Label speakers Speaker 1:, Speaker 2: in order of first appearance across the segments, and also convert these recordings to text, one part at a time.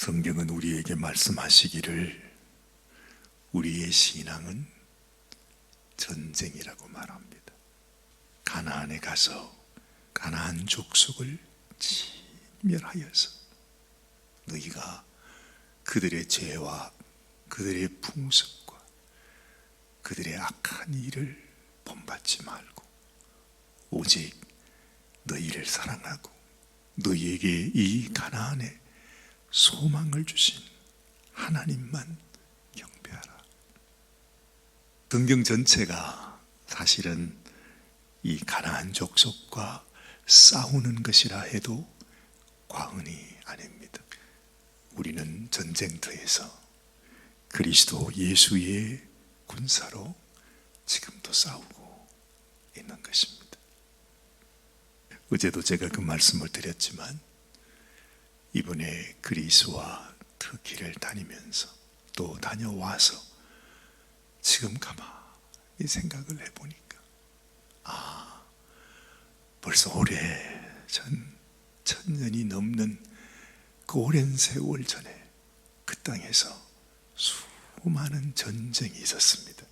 Speaker 1: 성경은 우리에게 말씀하시기를 우리의 신앙은 전쟁이라고 말합니다. 가나안에 가서 가나안 족속을 진멸하여서 너희가 그들의 죄와 그들의 풍습과 그들의 악한 일을 본받지 말고 오직 너희를 사랑하고 너희에게 이 가나안에 소망을 주신 하나님만 경배하라. 성경 전체가 사실은 이 가나안 족속과 싸우는 것이라 해도 과언이 아닙니다. 우리는 전쟁터에서 그리스도 예수의 군사로 지금도 싸우고 있는 것입니다. 어제도 제가 그 말씀을 드렸지만 이번에 그리스와 터키를 다니면서 또 다녀와서 지금 가만히 생각을 해보니까 벌써 오래전 1000년이 넘는 그 오랜 세월 전에 그 땅에서 수많은 전쟁이 있었습니다.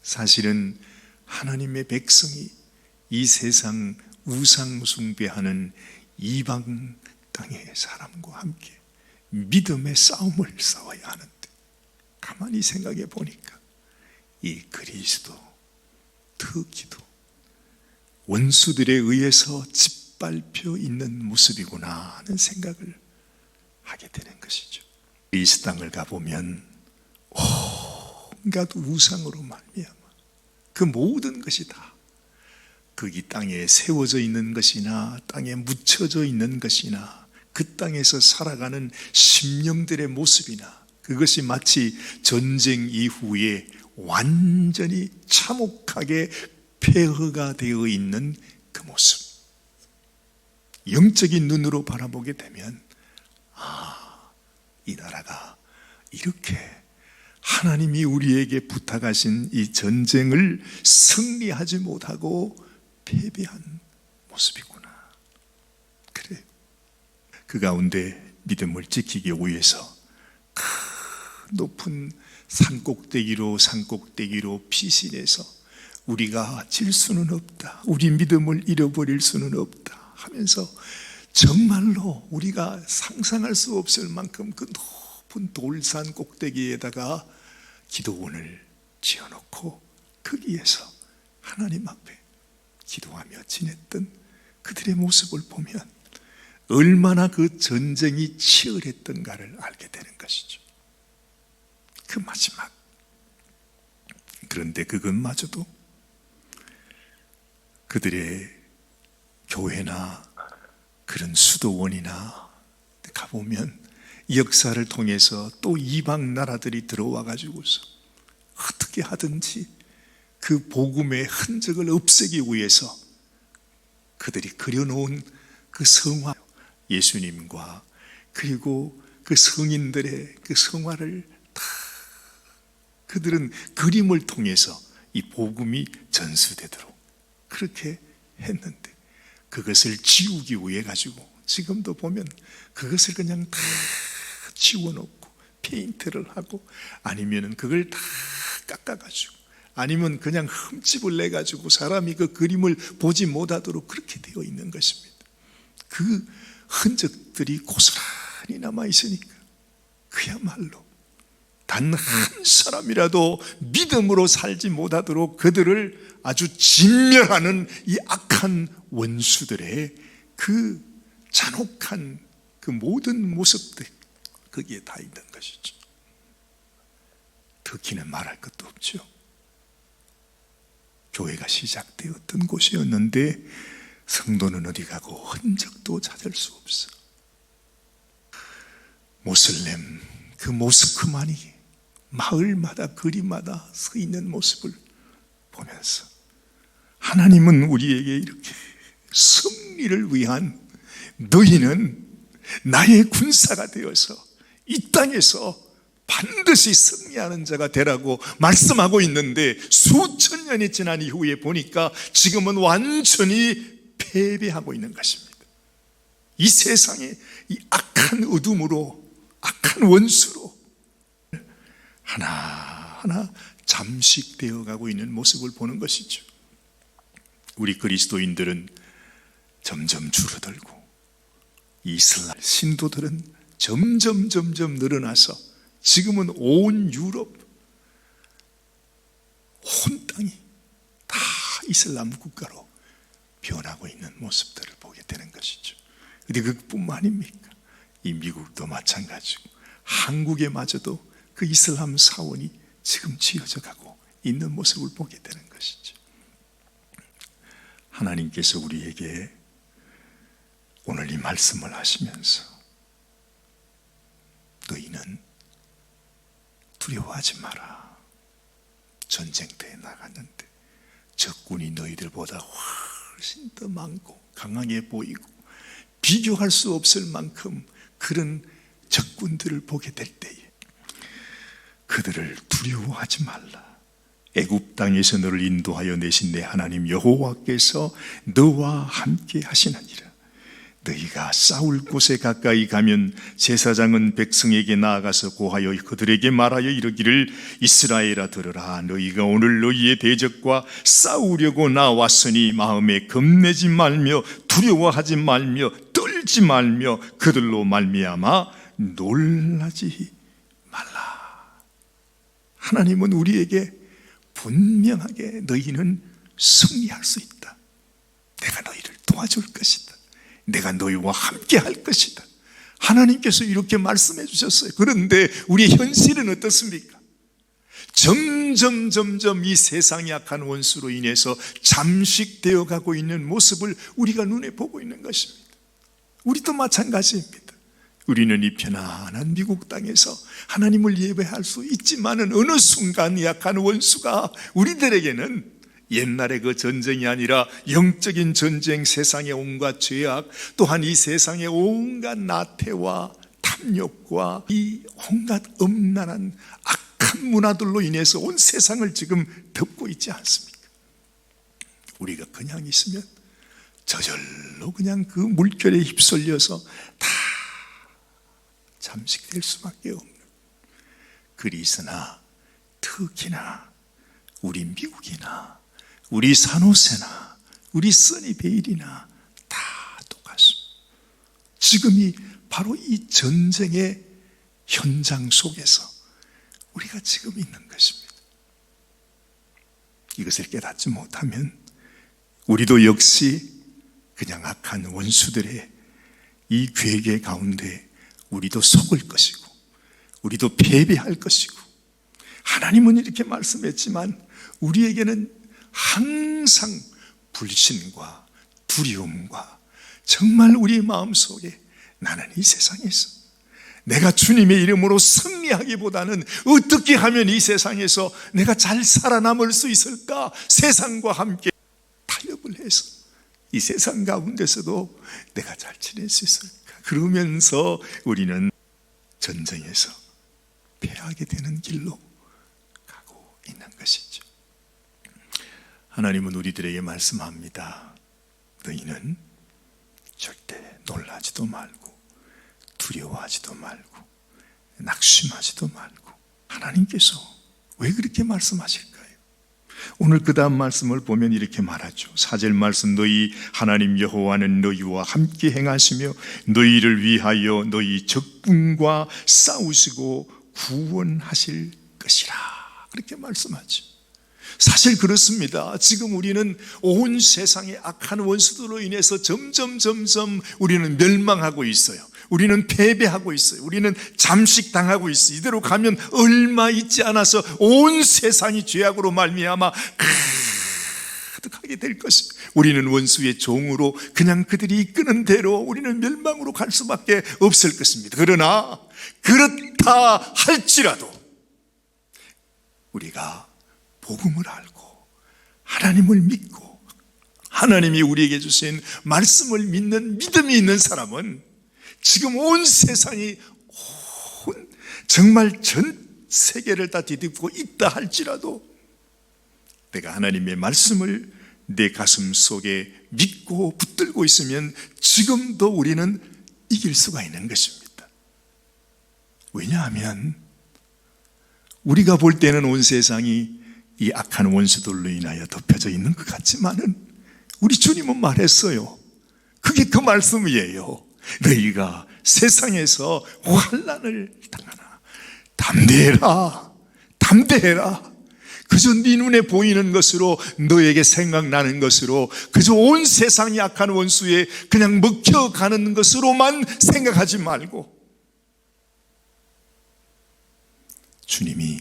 Speaker 1: 사실은 하나님의 백성이 이 세상 우상 숭배하는 이방 땅의 사람과 함께 믿음의 싸움을 싸워야 하는데 가만히 생각해 보니까 이 그리스도, 터키도 원수들에 의해서 짓밟혀 있는 모습이구나 하는 생각을 하게 되는 것이죠. 그리스 땅을 가보면 온갖 우상으로 말미암아 그 모든 것이 다 거기 땅에 세워져 있는 것이나 땅에 묻혀져 있는 것이나 그 땅에서 살아가는 심령들의 모습이나 그것이 마치 전쟁 이후에 완전히 참혹하게 폐허가 되어 있는 그 모습, 영적인 눈으로 바라보게 되면 이 나라가 이렇게 하나님이 우리에게 부탁하신 이 전쟁을 승리하지 못하고 패배한 모습이구나. 그래, 그 가운데 믿음을 지키기 위해서 큰 높은 산꼭대기로 피신해서 우리가 질 수는 없다, 우리 믿음을 잃어버릴 수는 없다 하면서 정말로 우리가 상상할 수 없을 만큼 그 높은 돌산 꼭대기에다가 기도원을 지어놓고 거기에서 하나님 앞에 기도하며 지냈던 그들의 모습을 보면 얼마나 그 전쟁이 치열했던가를 알게 되는 것이죠. 그 마지막, 그런데 그것마저도 그들의 교회나 그런 수도원이나 가보면 역사를 통해서 또 이방 나라들이 들어와 가지고서 어떻게 하든지 그 복음의 흔적을 없애기 위해서 그들이 그려놓은 그 성화, 예수님과 그리고 그 성인들의 그 성화를 다 그들은 그림을 통해서 이 복음이 전수되도록 그렇게 했는데 그것을 지우기 위해 가지고 지금도 보면 그것을 그냥 다 지워놓고 페인트를 하고 아니면은 그걸 다 깎아가지고 아니면 그냥 흠집을 내가지고 사람이 그 그림을 보지 못하도록 그렇게 되어 있는 것입니다. 그 흔적들이 고스란히 남아있으니까 그야말로 단 한 사람이라도 믿음으로 살지 못하도록 그들을 아주 진멸하는 이 악한 원수들의 그 잔혹한 그 모든 모습들 거기에 다 있는 것이죠. 터키는 말할 것도 없죠. 교회가 시작되었던 곳이었는데 성도는 어디 가고 흔적도 찾을 수 없어. 모슬렘 그 모스크만이 마을마다 거리마다 서 있는 모습을 보면서 하나님은 우리에게 이렇게 승리를 위한 너희는 나의 군사가 되어서 이 땅에서 반드시 승리하는 자가 되라고 말씀하고 있는데 수천 년이 지난 이후에 보니까 지금은 완전히 패배하고 있는 것입니다. 이 세상에 이 악한 어둠으로 악한 원수로 하나하나 잠식되어 가고 있는 모습을 보는 것이죠. 우리 그리스도인들은 점점 줄어들고 이슬람 신도들은 점점 늘어나서 지금은 온 유럽, 온 땅이 다 이슬람 국가로 변하고 있는 모습들을 보게 되는 것이죠. 근데 그뿐만 아닙니까? 이 미국도 마찬가지고 한국에마저도 그 이슬람 사원이 지금 지어져 가고 있는 모습을 보게 되는 것이죠. 하나님께서 우리에게 오늘 이 말씀을 하시면서 너희는 두려워하지 마라. 전쟁터에 나갔는데 적군이 너희들보다 훨씬 더 많고 강하게 보이고 비교할 수 없을 만큼 그런 적군들을 보게 될 때에 그들을 두려워하지 말라. 애굽 땅에서 너를 인도하여 내신 내 하나님 여호와께서 너와 함께 하시느니라. 너희가 싸울 곳에 가까이 가면 제사장은 백성에게 나아가서 고하여 그들에게 말하여 이르기를 이스라엘아 들으라. 너희가 오늘 너희의 대적과 싸우려고 나왔으니 마음에 겁내지 말며 두려워하지 말며 떨지 말며 그들로 말미암아 놀라지 말라. 하나님은 우리에게 분명하게 너희는 승리할 수 있다. 내가 너희를 도와줄 것이다. 내가 너희와 함께 할 것이다. 하나님께서 이렇게 말씀해 주셨어요. 그런데 우리의 현실은 어떻습니까? 점점 이 세상의 악한 원수로 인해서 잠식되어 가고 있는 모습을 우리가 눈에 보고 있는 것입니다. 우리도 마찬가지입니다. 우리는 이 편안한 미국 땅에서 하나님을 예배할 수 있지만은 어느 순간 약한 원수가 우리들에게는 옛날의 그 전쟁이 아니라 영적인 전쟁, 세상의 온갖 죄악, 또한 이 세상의 온갖 나태와 탐욕과 이 온갖 음란한 악한 문화들로 인해서 온 세상을 지금 덮고 있지 않습니까? 우리가 그냥 있으면 저절로 그냥 그 물결에 휩쓸려서 다 잠식될 수밖에 없는. 그리스나 특히나 우리 미국이나 우리 산호세나 우리 써니베일이나 다 똑같습니다. 지금이 바로 이 전쟁의 현장 속에서 우리가 지금 있는 것입니다. 이것을 깨닫지 못하면 우리도 역시 그냥 악한 원수들의 이 괴계 가운데 우리도 속을 것이고 우리도 패배할 것이고, 하나님은 이렇게 말씀했지만 우리에게는 항상 불신과 두려움과 정말 우리 마음속에 나는 이 세상에서 내가 주님의 이름으로 승리하기보다는 어떻게 하면 이 세상에서 내가 잘 살아남을 수 있을까, 세상과 함께 타협을 해서 이 세상 가운데서도 내가 잘 지낼 수 있을까, 그러면서 우리는 전쟁에서 패하게 되는 길로 가고 있는 것이죠. 하나님은 우리들에게 말씀합니다. 너희는 절대 놀라지도 말고 두려워하지도 말고 낙심하지도 말고. 하나님께서 왜 그렇게 말씀하실까요? 오늘 그 다음 말씀을 보면 이렇게 말하죠. 4절 말씀, 너희 하나님 여호와는 너희와 함께 행하시며 너희를 위하여 너희 적군과 싸우시고 구원하실 것이라, 그렇게 말씀하죠. 사실 그렇습니다. 지금 우리는 온 세상의 악한 원수들로 인해서 점점 우리는 멸망하고 있어요. 우리는 패배하고 있어요. 우리는 잠식당하고 있어요. 이대로 가면 얼마 있지 않아서 온 세상이 죄악으로 말미암아 가득하게 될 것이, 우리는 원수의 종으로 그냥 그들이 이끄는 대로 우리는 멸망으로 갈 수밖에 없을 것입니다. 그러나 그렇다 할지라도 우리가 복음을 알고 하나님을 믿고 하나님이 우리에게 주신 말씀을 믿는 믿음이 있는 사람은 지금 온 세상이 정말 전 세계를 다 뒤덮고 있다 할지라도 내가 하나님의 말씀을 내 가슴 속에 믿고 붙들고 있으면 지금도 우리는 이길 수가 있는 것입니다. 왜냐하면 우리가 볼 때는 온 세상이 이 악한 원수들로 인하여 덮여져 있는 것 같지만은 우리 주님은 말했어요. 그게 그 말씀이에요. 너희가 세상에서 환난을 당하나 담대해라, 담대해라. 그저 네 눈에 보이는 것으로, 너에게 생각나는 것으로, 그저 온 세상이 악한 원수에 그냥 먹혀가는 것으로만 생각하지 말고, 주님이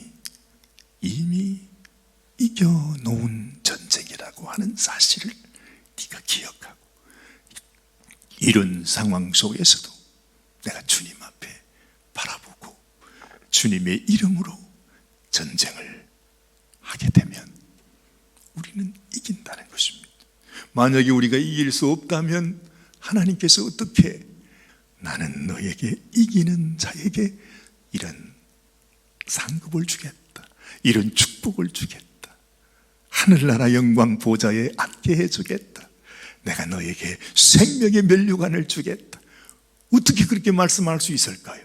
Speaker 1: 이미 이겨놓은 전쟁이라고 하는 사실을 네가 기억하고, 이런 상황 속에서도 내가 주님 앞에 바라보고 주님의 이름으로 전쟁을 하게 되면 우리는 이긴다는 것입니다. 만약에 우리가 이길 수 없다면 하나님께서 어떻게, 나는 너에게 이기는 자에게 이런 상급을 주겠다, 이런 축복을 주겠다, 하늘나라 영광 보좌에 앉게 해주겠다, 내가 너에게 생명의 면류관을 주겠다, 어떻게 그렇게 말씀할 수 있을까요?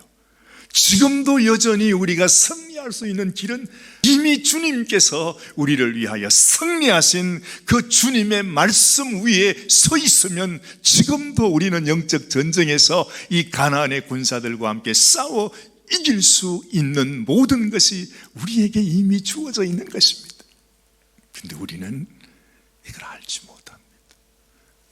Speaker 1: 지금도 여전히 우리가 승리할 수 있는 길은 이미 주님께서 우리를 위하여 승리하신 그 주님의 말씀 위에 서 있으면 지금도 우리는 영적 전쟁에서 이 가나안의 군사들과 함께 싸워 이길 수 있는 모든 것이 우리에게 이미 주어져 있는 것입니다. 그런데 우리는 이걸 알지 못합니다.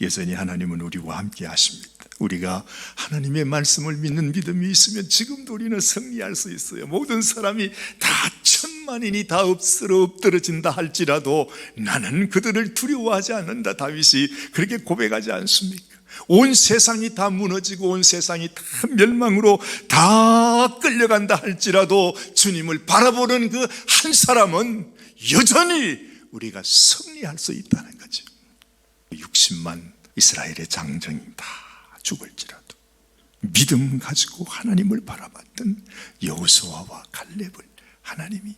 Speaker 1: 여전히 하나님은 우리와 함께 하십니다. 우리가 하나님의 말씀을 믿는 믿음이 있으면 지금도 우리는 승리할 수 있어요. 모든 사람이 다 천만인이 다 엎드러진다 할지라도 나는 그들을 두려워하지 않는다, 다윗이 그렇게 고백하지 않습니까? 온 세상이 다 무너지고 온 세상이 다 멸망으로 다 끌려간다 할지라도 주님을 바라보는 그 한 사람은 여전히 우리가 승리할 수 있다는 거죠. 60만 이스라엘의 장정이 다 죽을지라도 믿음 가지고 하나님을 바라봤던 여호수아와 갈렙을 하나님이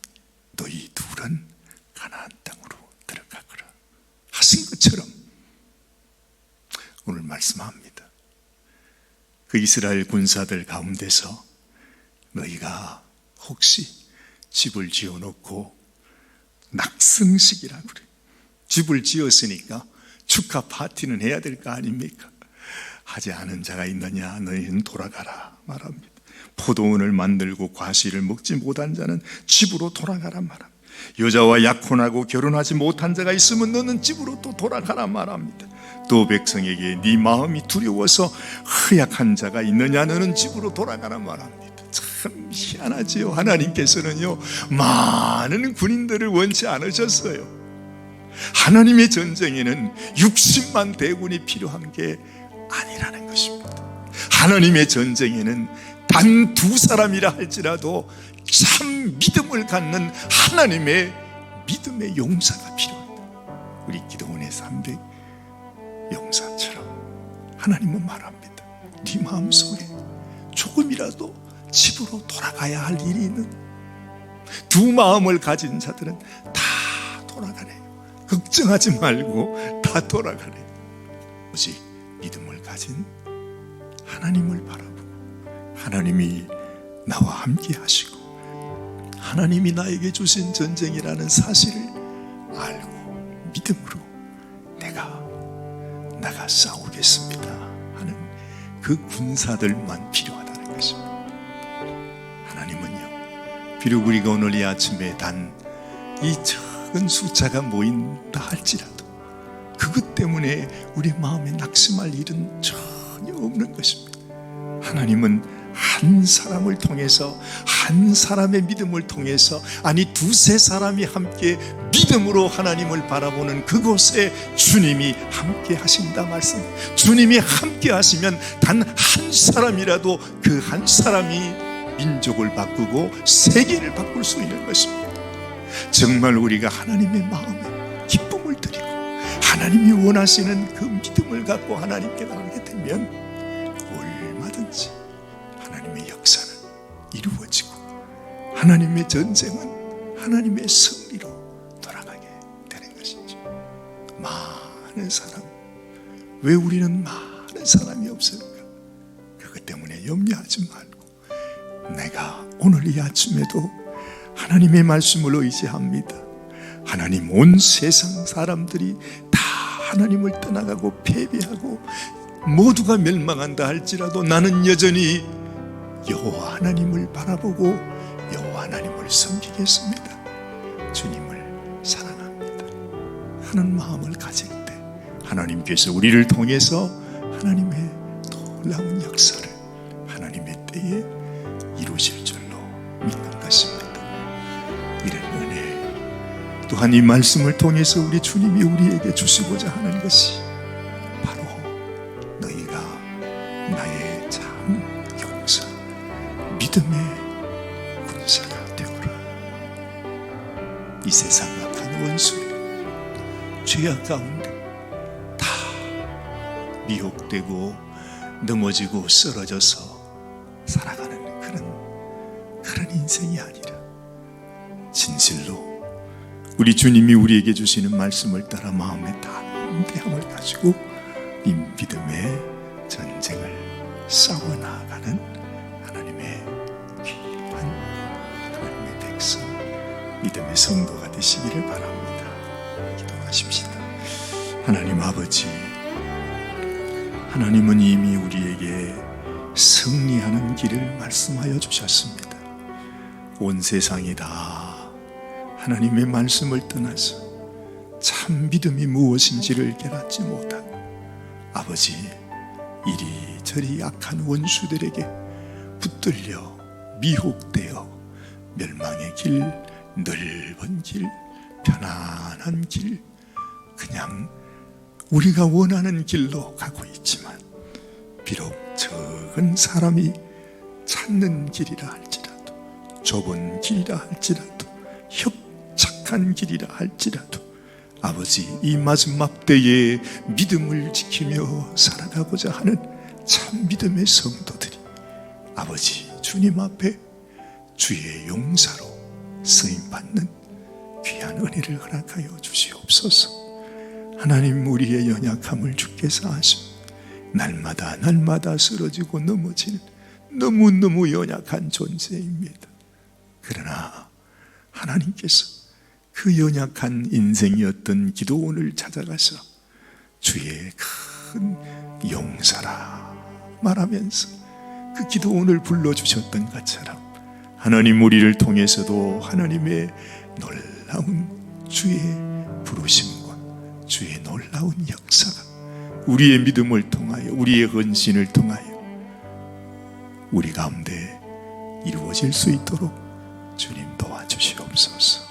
Speaker 1: 너희 둘은 가나안 땅으로 들어가거라 하신 것처럼 오늘 말씀합니다. 그 이스라엘 군사들 가운데서 너희가 혹시 집을 지어놓고 낙승식이라고 그래, 집을 지었으니까 축하 파티는 해야 될 거 아닙니까? 하지 않은 자가 있느냐? 너희는 돌아가라 말합니다. 포도원을 만들고 과실을 먹지 못한 자는 집으로 돌아가라 말합니다. 여자와 약혼하고 결혼하지 못한 자가 있으면 너는 집으로 또 돌아가라 말합니다. 또 백성에게 네 마음이 두려워서 허약한 자가 있느냐? 너는 집으로 돌아가라 말합니다. 참 희한하지요. 하나님께서는요 많은 군인들을 원치 않으셨어요. 하나님의 전쟁에는 60만 대군이 필요한 게 아니라는 것입니다. 하나님의 전쟁에는 단 2사람이라 할지라도 참 믿음을 갖는 하나님의 믿음의 용사가 필요합니다. 우리 기도원의 300 용사처럼 하나님은 말합니다. 네 마음속에 조금이라도 집으로 돌아가야 할 일이 있는, 2 마음을 가진 자들은 다 돌아가네요. 걱정하지 말고 다 돌아가네요. 오직 믿음을 가진 하나님을 바라보고 하나님이 나와 함께 하시고 하나님이 나에게 주신 전쟁이라는 사실을 알고 믿음으로 내가 나가 싸우겠습니다 하는 그 군사들만 필요하다는 것입니다. 하나님은요, 비록 우리가 오늘 이 아침에 단 이 적은 숫자가 모인다 할지라도 그것 때문에 우리 마음에 낙심할 일은 전혀 없는 것입니다. 하나님은 한 사람을 통해서, 한 사람의 믿음을 통해서, 아니 2-3사람이 함께 믿음으로 하나님을 바라보는 그곳에 주님이 함께 하신다 말씀. 주님이 함께 하시면 단 한 사람이라도 그 한 사람이 민족을 바꾸고 세계를 바꿀 수 있는 것입니다. 정말 우리가 하나님의 마음에 기쁨을 드리고 하나님이 원하시는 그 믿음을 갖고 하나님께 나가게 되면 얼마든지 하나님의 역사는 이루어지고 하나님의 전쟁은 하나님의 승리로 돌아가게 되는 것이죠. 많은 사람, 왜 우리는 많은 사람이 없을까? 그것 때문에 염려하지 말고 내가 오늘 이 아침에도 하나님의 말씀을 의지합니다. 하나님, 온 세상 사람들이 다 하나님을 떠나가고 패배하고 모두가 멸망한다 할지라도 나는 여전히 여호와 하나님을 바라보고 여호와 하나님을 섬기겠습니다. 주님을 사랑합니다 하는 마음을 가질 때 하나님께서 우리를 통해서 하나님의 놀라운 역사를 하나님의 때에 이루실 줄로 믿는 것입니다. 이런 은혜 또한 이 말씀을 통해서 우리 주님이 우리에게 주시고자 하는 것이 바로 너희가 나의 참 용사 믿음의 군사가 되어라. 이 세상 악한 원수들 죄악 가운데 다 미혹되고 넘어지고 쓰러져서 살아가는 그런 인생이 아니라 진실로 우리 주님이 우리에게 주시는 말씀을 따라 마음의 담대함을 가지고 이 믿음의 전쟁을 싸워나가는 하나님의 귀한 하나님의 백성 믿음의 성도가 되시기를 바랍니다. 기도하십시다. 하나님 아버지, 하나님은 이미 우리에게 승리하는 길을 말씀하여 주셨습니다. 온 세상이 다 하나님의 말씀을 떠나서 참 믿음이 무엇인지를 깨닫지 못하고 아버지, 이리저리 악한 원수들에게 붙들려 미혹되어 멸망의 길, 넓은 길, 편안한 길, 그냥 우리가 원하는 길로 가고 있지만 비록 적은 사람이 찾는 길이라 할지라도 좁은 길이라 할지라도 협착한 길이라 할지라도 아버지, 이 마지막 때에 믿음을 지키며 살아가고자 하는 참 믿음의 성도들이 아버지 주님 앞에 주의 용사로 쓰임받는 귀한 은혜를 허락하여 주시옵소서. 하나님, 우리의 연약함을 주께서 아시고 날마다 쓰러지고 넘어지는 너무너무 연약한 존재입니다. 그러나 하나님께서 그 연약한 인생이었던 기도원을 찾아가서 주의 큰 용사라 말하면서 그 기도원을 불러주셨던 것처럼 하나님, 우리를 통해서도 하나님의 놀라운 주의 부르심과 주의 놀라운 역사가 우리의 믿음을 통하여 우리의 헌신을 통하여 우리 가운데 이루어질 수 있도록 주님 도와주시옵소서.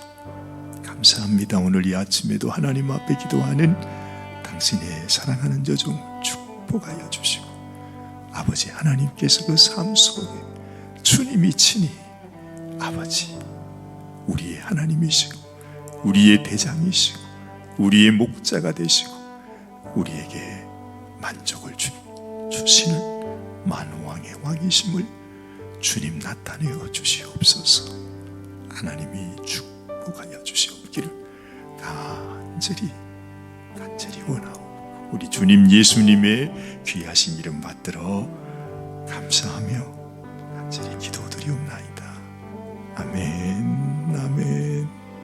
Speaker 1: 감사합니다. 오늘 이 아침에도 하나님 앞에 기도하는 당신의 사랑하는 저종 축복하여 주시고 아버지, 하나님께서 그 삶 속에 주님이 친히 아버지 우리의 하나님이시고 우리의 대장이시고 우리의 목자가 되시고 우리에게 만족을 주시는 만왕의 왕이심을 주님 나타내어 주시옵소서. 하나님이 축복하여 주시옵기를 간절히 원하옵고 우리 주님 예수님의 귀하신 이름 받들어 감사하며 간절히 기도드리옵나이다. 아멘.